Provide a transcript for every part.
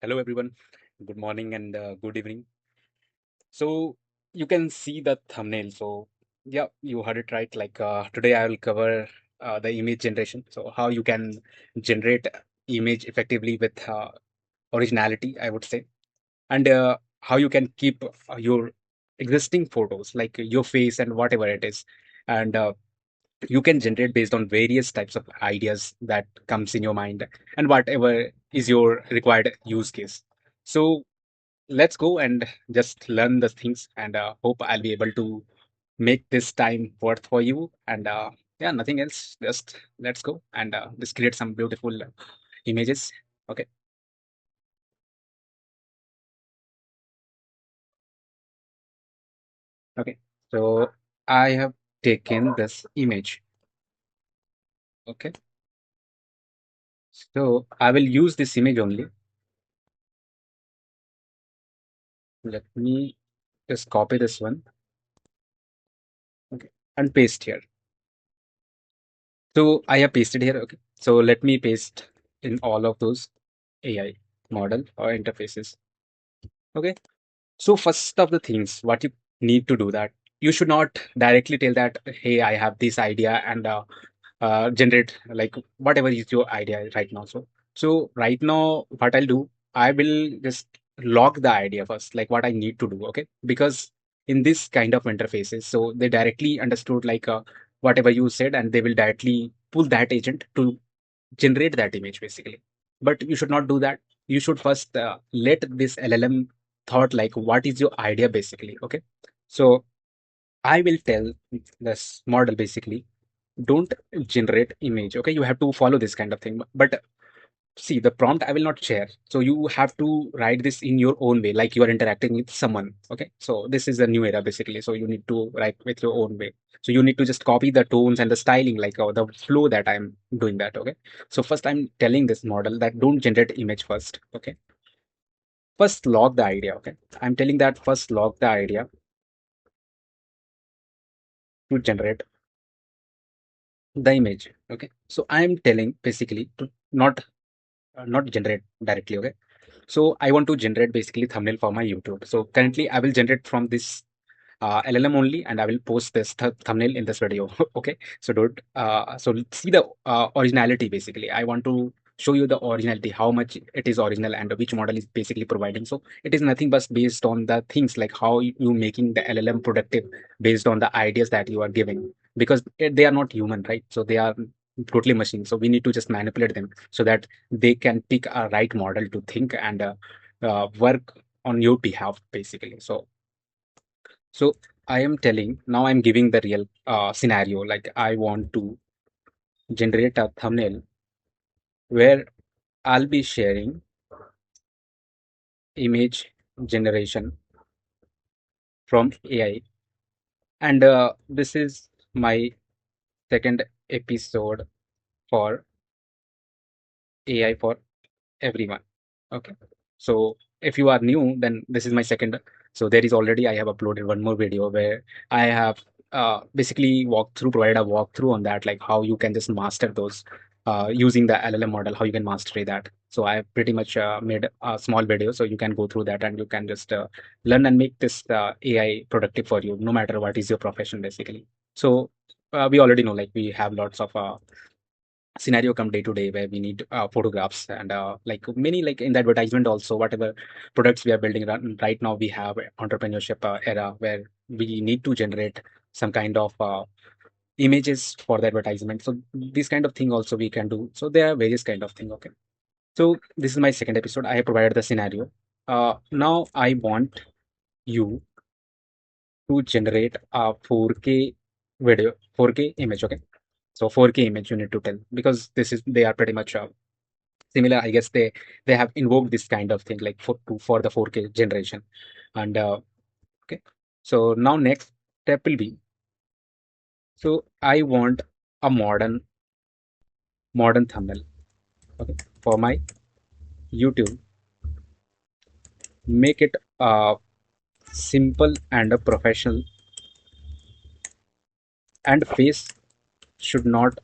Hello, everyone. Good morning and good evening. So you can see the thumbnail. So yeah, you heard it right. Today, I will cover the image generation. So how you can generate image effectively with originality, I would say, and how you can keep your existing photos, like your face and whatever it is, and you can generate based on various types of ideas that comes in your mind and whatever is your required use case. So let's go and just learn the things and hope I'll be able to make this time worth for you. And yeah, nothing else. Just let's go and just create some beautiful images. Okay. Okay. So I have taken this image. Okay. So I will use this image only. Let me just copy this one. Okay. And paste here. So I have pasted here. Okay. So let me paste in all of those AI model or interfaces. Okay. So first of the things, what you need to do that you should not directly tell that, hey, I have this idea and generate like whatever is your idea right now. So right now, what I'll do, I will just log the idea first, like what I need to do. Okay, because in this kind of interfaces, so they directly understood whatever you said, and they will directly pull that agent to generate that image basically. But you should not do that. You should first let this LLM thought like what is your idea basically. Okay, so I will tell this model basically, don't generate image. Okay, you have to follow this kind of thing. But see, the prompt I will not share. So you have to write this in your own way, like you are interacting with someone. Okay. So this is a new era basically. So you need to write with your own way. So you need to just copy the tones and the styling, like the flow that I'm doing that. Okay. So first I'm telling this model that don't generate image first. Okay. First log the idea. Okay. I'm telling that first log the idea to generate the image. Okay. So I'm telling basically to not generate directly. Okay. So I want to generate basically thumbnail for my YouTube. So currently I will generate from this LLM only, and I will post this thumbnail in this video. Okay. So don't, so let's see the originality basically. I want to show you the originality, how much it is original and which model is basically providing. So it is nothing but based on the things like how you making the LLM productive based on the ideas that you are giving, because they are not human, right? So they are totally machine. So we need to just manipulate them so that they can pick a right model to think and work on your behalf basically. So I am telling now, I'm giving the real scenario, like I want to generate a thumbnail where I'll be sharing image generation from AI. And this is my second episode for AI for everyone. Okay. So if you are new, then this is my second. So there is already, I have uploaded one more video where I have basically provided a walkthrough on that, like how you can just master those using the LLM model, how you can master that. So I have pretty much made a small video, so you can go through that and you can just learn and make this AI productive for you, no matter what is your profession, basically. So we already know, like we have lots of scenario come day to day where we need photographs and like many, like in the advertisement also, whatever products we are building right now, we have entrepreneurship era where we need to generate some kind of images for the advertisement. So this kind of thing also we can do. So there are various kind of thing. Okay, so this is my second episode. I have provided the scenario. Now I want you to generate a 4K video, 4K image. Okay, so 4K image you need to tell, because this is, they are pretty much similar. I guess they have invoked this kind of thing like for the 4K generation. And okay, so now next step will be, so I want a modern thumbnail. Okay, for my YouTube, make it simple and a professional, and face should not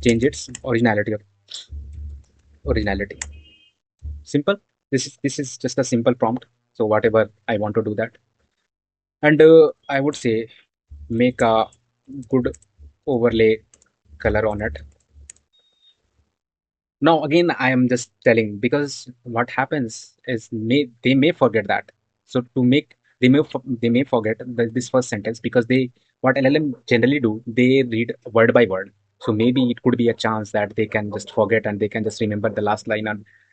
change its originality. originality. Simple. This is just a simple prompt. So whatever I want to do that, and I would say make a good overlay color on it. Now again, I am just telling because what happens is they may forget that. So to make they may forget this first sentence because they what LLM generally do, they read word by word. So maybe it could be a chance that they can just forget and they can just remember the last line,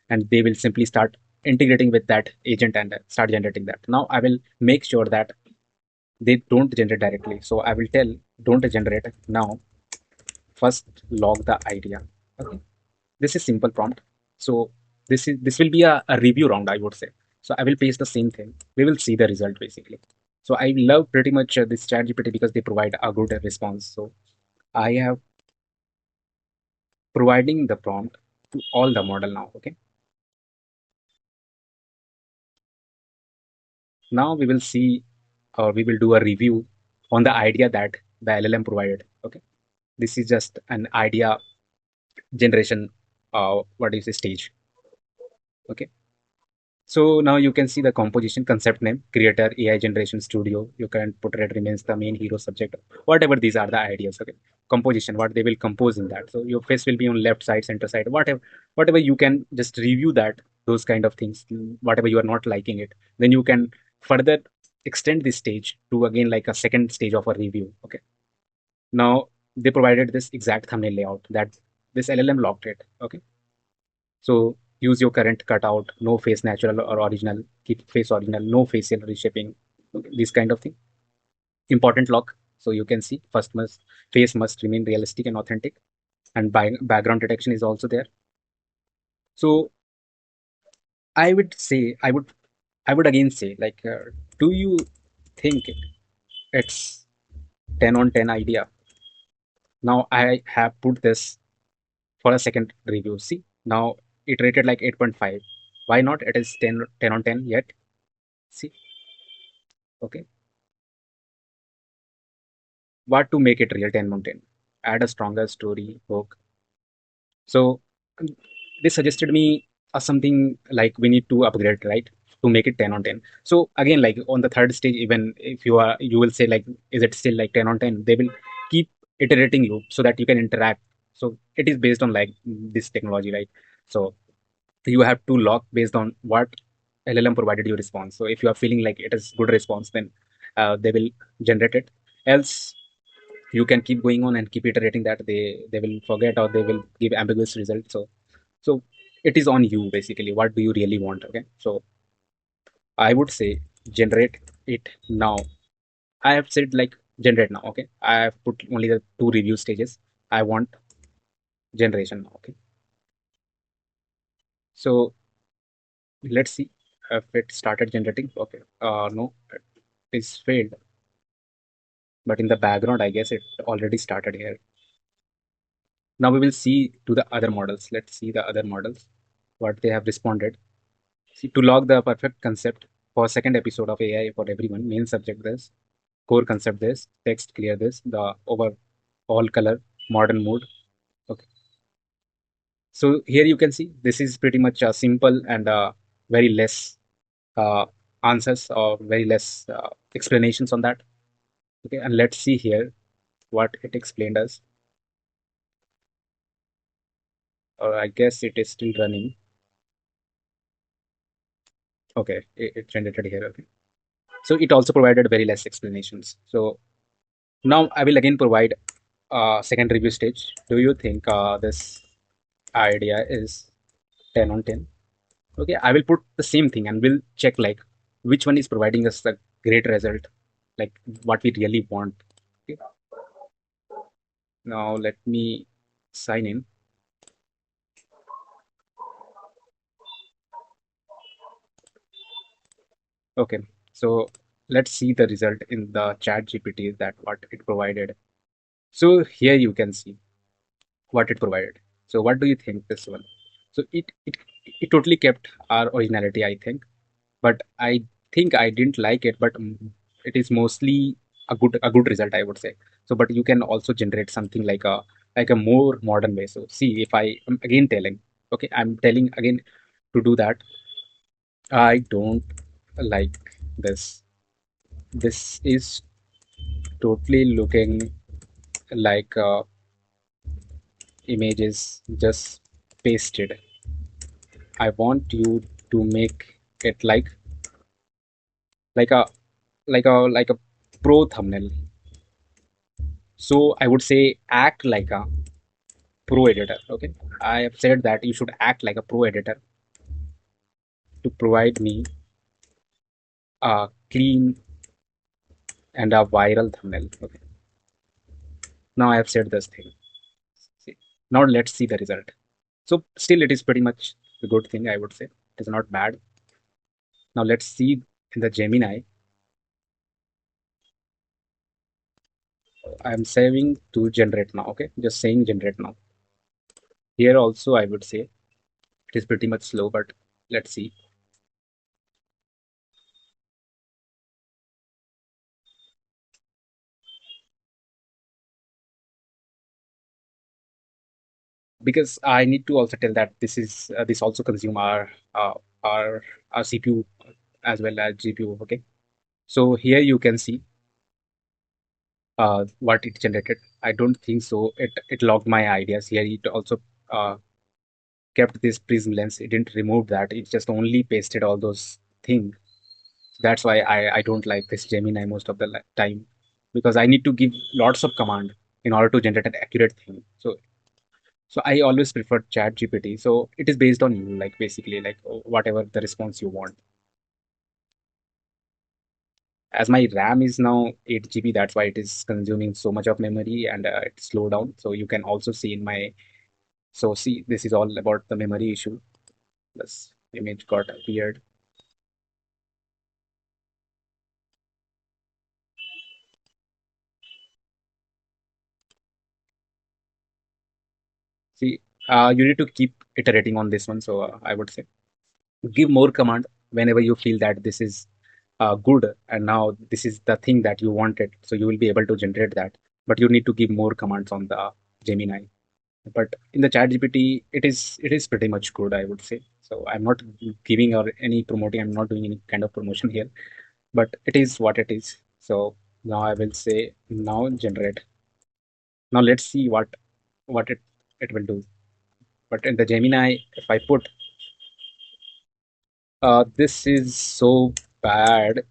and they will simply start integrating with that agent and start generating that. Now I will make sure that they don't generate directly. So I will tell don't generate now. First log the idea. Okay, this is simple prompt. So this will be a review round, I would say. So I will paste the same thing. We will see the result basically. So I love pretty much this chat GPT because they provide a good response. So I have providing the prompt to all the model now. Okay, now we will see, or we will do a review on the idea that the LLM provided. Okay, this is just an idea generation, what is the stage. Okay, so now you can see the composition, concept name, creator, AI generation studio. You can put red remains the main hero subject, whatever these are the ideas. Okay. Composition, what they will compose in that. So your face will be on left side, center side, whatever you can just review that, those kind of things, whatever you are not liking it. Then you can further extend this stage to again like a second stage of a review. Okay. Now they provided this exact thumbnail layout that this LLM locked it. Okay. So use your current cutout, no face natural or original, keep face original, no facial reshaping, okay, this kind of thing. Important lock. So you can see first must face must remain realistic and authentic, and background detection is also there. So I would say I would again say like, do you think it's 10 on 10 idea? Now I have put this for a second review. See now it rated like 8.5. Why not? It is 10 on 10 yet. See, okay. What to make it real 10 on 10? Add a stronger story hook. So they suggested me something like we need to upgrade, right, to make it 10 on 10. So again, like on the third stage, even if you will say like, is it still like 10 on 10? They will keep iterating you so that you can interact. So it is based on like this technology, right? So you have to lock based on what LLM provided you response. So if you are feeling like it is good response, then they will generate it. Else you can keep going on and keep iterating that they will forget or they will give ambiguous results. So it is on you basically, what do you really want. Okay, so I would say generate it now. I have said like generate now. Okay, I have put only the two review stages. I want generation now. Okay, so let's see if it started generating. Okay, no, it is failed, but in the background I guess it already started here. Now we will see to the other models. Let's see the other models, what they have responded. See, to log the perfect concept for second episode of AI for everyone, main subject this, core concept this, text clear this, the overall color, modern mode. Okay. So here you can see this is pretty much simple and very less uh, answers or very less explanations on that. Okay, and let's see here what it explained us. I guess it is still running. Okay, it generated here. Okay. So it also provided very less explanations. So now I will again provide second review stage. Do you think this idea is 10 on 10? Okay, I will put the same thing and we'll check like which one is providing us the great result, like what we really want. Okay, now let me sign in. Okay, so let's see the result in the chat GPT that what it provided. So here you can see what it provided. So what do you think this one? So it totally kept our originality, I think, but I think I didn't like it, but it is mostly a good result, I would say. So but you can also generate something like a more modern way. So see, if I am again telling, Okay, I'm telling again to do that. I don't like this. This is totally looking like images just pasted. I want you to make it like a like a pro thumbnail. So I would say act like a pro editor. Okay, I have said that you should act like a pro editor to provide me a clean and a viral thumbnail. Okay, now I have said this thing. See, now let's see the result. So still, it is pretty much a good thing. I would say it is not bad. Now let's see in the Gemini. I am saving to generate now. Okay, just saying generate now. Here also, I would say it is pretty much slow, but let's see. Because I need to also tell that this also consume our our CPU as well as GPU. Okay, so here you can see what it generated. I don't think so. It logged my ideas here. It also kept this prism lens. It didn't remove that. It just only pasted all those things. That's why I don't like this Gemini most of the time because I need to give lots of command in order to generate an accurate thing. So I always prefer Chat GPT. So it is based on you, like basically like whatever the response you want. As my RAM is now 8 GB, that's why it is consuming so much of memory and it slowed down. So you can also see in my so see this is all about the memory issue. This image got appeared. See, you need to keep iterating on this one. So I would say give more command whenever you feel that this is good and now this is the thing that you wanted, so you will be able to generate that, but you need to give more commands on the Gemini. But in the Chat GPT, it is pretty much good, I would say. So I'm not giving or any promoting, I'm not doing any kind of promotion here, but it is what it is. So now I will say now generate. Now let's see what it will do. But in the Gemini, if I put this is so bad,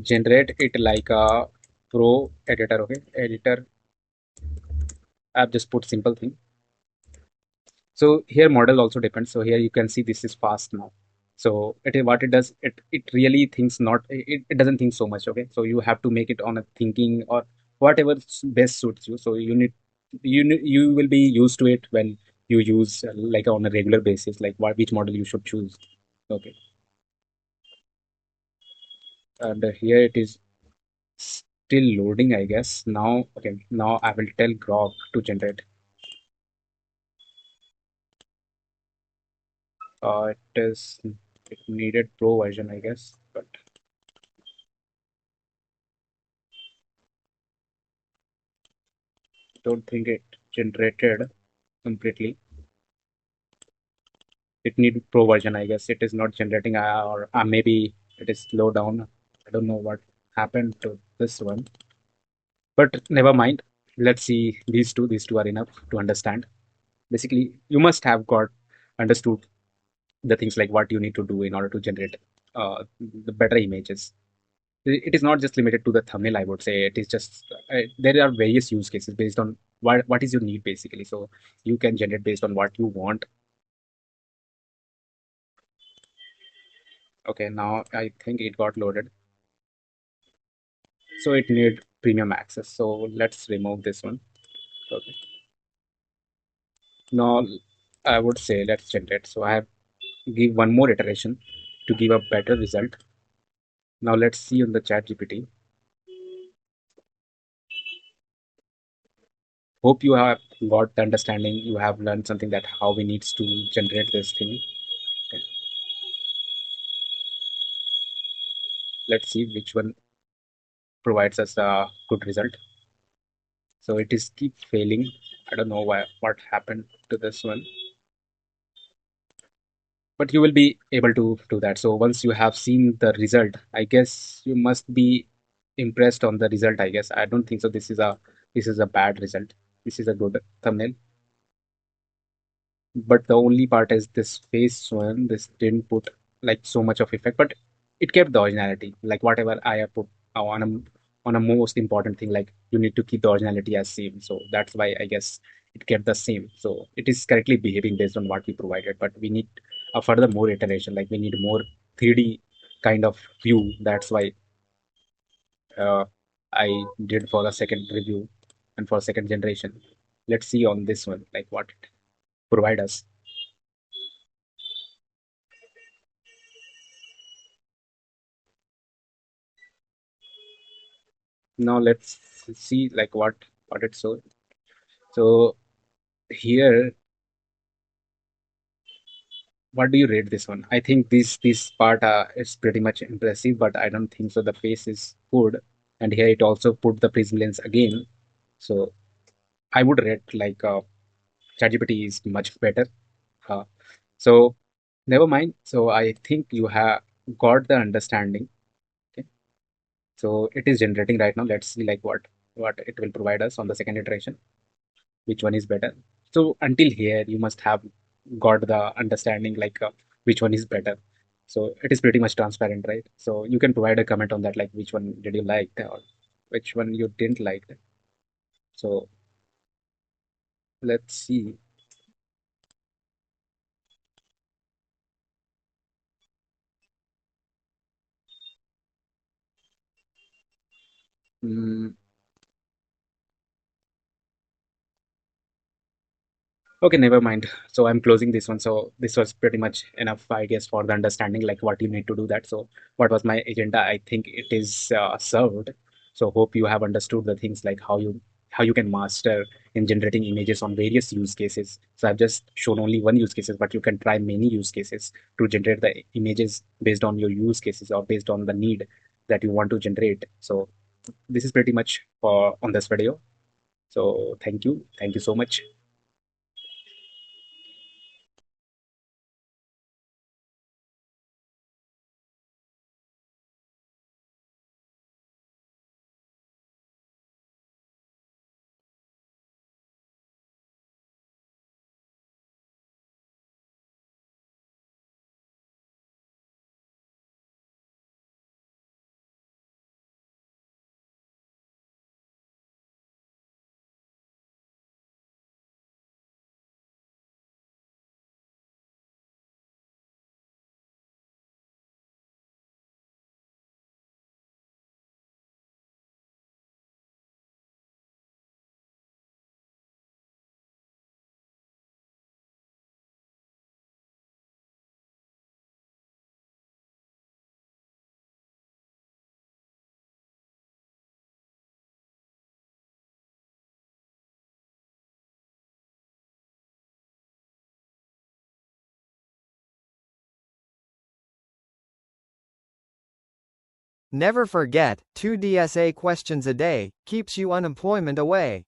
generate it like a pro editor. Okay, editor. I've just put simple thing. So here model also depends. So here you can see this is fast now. So it is what it does. It really thinks not. It doesn't think so much. Okay, so you have to make it on a thinking or whatever best suits you. So you will be used to it when you use like on a regular basis, like which model you should choose. Okay, and here it is still loading, I guess. Now, okay, now I will tell Grok to generate. It needed pro version, I guess, but don't think it generated completely. It need pro version, I guess. It is not generating, or maybe it is slow down. I don't know what happened to this one, but never mind. Let's see these two. These two are enough to understand. Basically, you must have got understood the things like what you need to do in order to generate the better images. It is not just limited to the thumbnail, I would say. It is just there are various use cases based on what is your need basically, so you can generate based on what you want. Okay, now I think it got loaded, so it need premium access, so let's remove this one. Okay, now I would say let's generate. So I have give one more iteration to give a better result. Now let's see on the Chat GPT. Hope you have got the understanding, you have learned something that how we needs to generate this thing. Okay, let's see which one provides us a good result. So it is keep failing. I don't know why what happened to this one, but you will be able to do that. So once you have seen the result, I guess you must be impressed on the result. I guess I don't think so. This is a bad result. This is a good thumbnail. But the only part is this face one. This didn't put like so much of effect, but it kept the originality. Like whatever I have put on a most important thing, like you need to keep the originality as same. So that's why I guess it kept the same. So it is correctly behaving based on what we provided, but we need a further more iteration. Like we need more 3D kind of view. That's why uh, I did for the second review and for second generation. Let's see on this one, like what it provide us. Now let's see like what it showed. So here, what do you rate this one? I think this part is pretty much impressive, but I don't think so. The face is good, and here it also put the prism lens again. So I would rate like ChatGPT is much better. Uh, so never mind. So I think you have got the understanding. Okay. So it is generating right now. Let's see like what it will provide us on the second iteration. Which one is better. So until here, you must have got the understanding like which one is better. So it is pretty much transparent, right? So you can provide a comment on that, like which one did you like or which one you didn't like. So let's see. Mm, Okay, never mind. So I'm closing this one. So this was pretty much enough, I guess, for the understanding, like what you need to do that. So what was my agenda? I think it is served. So hope you have understood the things like how you can master in generating images on various use cases. So I've just shown only one use cases, but you can try many use cases to generate the images based on your use cases or based on the need that you want to generate. So this is pretty much for on this video. So thank you. Thank you so much. Never forget, 2 DSA questions a day keeps you unemployment away.